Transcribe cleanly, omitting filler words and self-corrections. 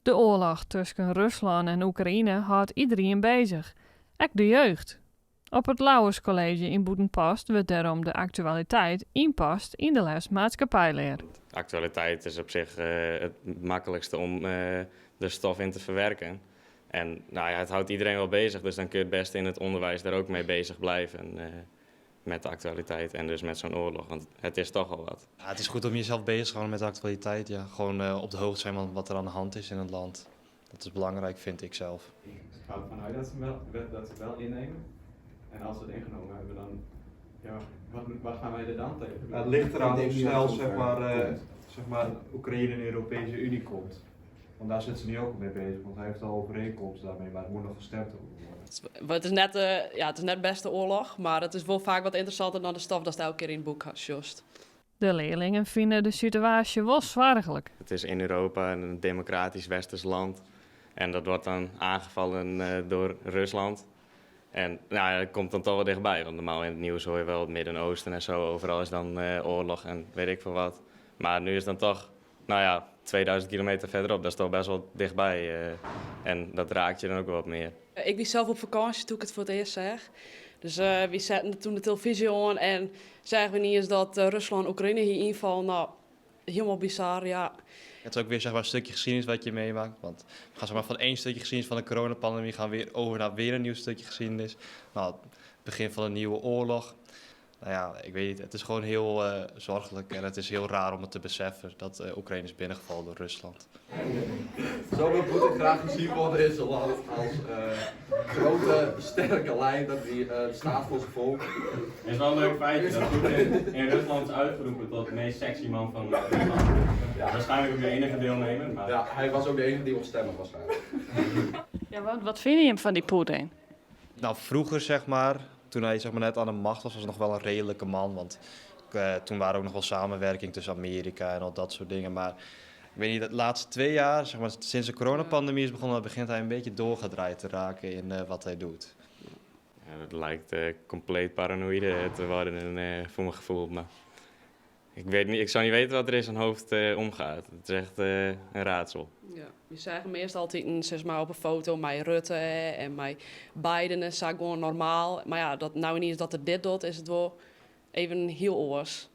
De oorlog tussen Rusland en Oekraïne houdt iedereen bezig, ook de jeugd. Op het Lauwers College in Boetenpost wordt daarom de actualiteit inpast in de les maatschappijleer. Actualiteit is op zich het makkelijkste om de stof in te verwerken. En nou ja, het houdt iedereen wel bezig, dus dan kun je het beste in het onderwijs daar ook mee bezig blijven. Met de actualiteit en dus met zo'n oorlog, want het is toch al wat. Ja, het is goed om jezelf bezig te houden met de actualiteit. Ja. Gewoon op de hoogte zijn van wat er aan de hand is in het land. Dat is belangrijk, vind ik zelf. Ik ga ervan uit dat ze het wel innemen. En als ze het ingenomen hebben, dan ja, wat gaan wij er dan tegen? Het ligt eraan hoe snel zeg maar, Oekraïne in de Europese Unie komt. Want daar zitten ze nu ook mee bezig, want hij heeft al overeenkomsten daarmee, maar het moet nog gestemd worden. Het is net best de oorlog, maar het is wel vaak wat interessanter dan de stof dat elke keer in het boek had, just. De leerlingen vinden de situatie wel zwaargelijk. Het is in Europa een democratisch westers land en dat wordt dan aangevallen door Rusland. En nou ja, dat komt dan toch wel dichtbij, want normaal in het nieuws hoor je wel het Midden-Oosten en zo. Overal is dan oorlog en weet ik veel wat. Maar nu is het dan toch, nou ja, 2000 kilometer verderop, dat is toch best wel dichtbij. En dat raakt je dan ook wel wat meer. Ik was zelf op vakantie toen ik het voor het eerst zeg. Dus we zetten toen de televisie aan en zagen we niet eens dat Rusland en Oekraïne hier invallen. Nou, helemaal bizar, ja. Het is ook weer zeg maar, een stukje geschiedenis wat je meemaakt. Want we gaan zeg maar, van één stukje geschiedenis van de coronapandemie gaan we weer over naar weer een nieuw stukje geschiedenis. Nou, het begin van een nieuwe oorlog. Nou ja, ik weet niet, het is gewoon heel zorgelijk en het is heel raar om het te beseffen dat Oekraïne is binnengevallen door Rusland. Zo wil Poetin graag gezien worden in zijn land als grote, sterke leider die staat voor zijn volk. Het is wel een leuk feitje dat Poetin in Rusland is uitgeroepen tot de meest sexy man van Rusland. Ja, waarschijnlijk ook de enige deelnemer. Maar... Ja, hij was ook de enige die op stemmen waarschijnlijk. Ja, wat vind je hem van die Poetin? Nou, vroeger zeg maar, toen hij zeg maar, net aan de macht was, was hij nog wel een redelijke man. Want toen waren ook nog wel samenwerking tussen Amerika en al dat soort dingen. Maar ik weet niet, de laatste 2 jaar, zeg maar, sinds de coronapandemie is begonnen, begint hij een beetje doorgedraaid te raken in wat hij doet. Ja, dat lijkt compleet paranoïde te worden voor mijn gevoel. Maar ik zou niet weten wat er in zijn hoofd omgaat. Het is echt een raadsel. Ja, je zag hem eerst altijd zeg maar, op een foto met Rutte en met Biden en zag gewoon normaal. Maar ja, dat nou niet eens dat het dit doet, is het wel even heel oors.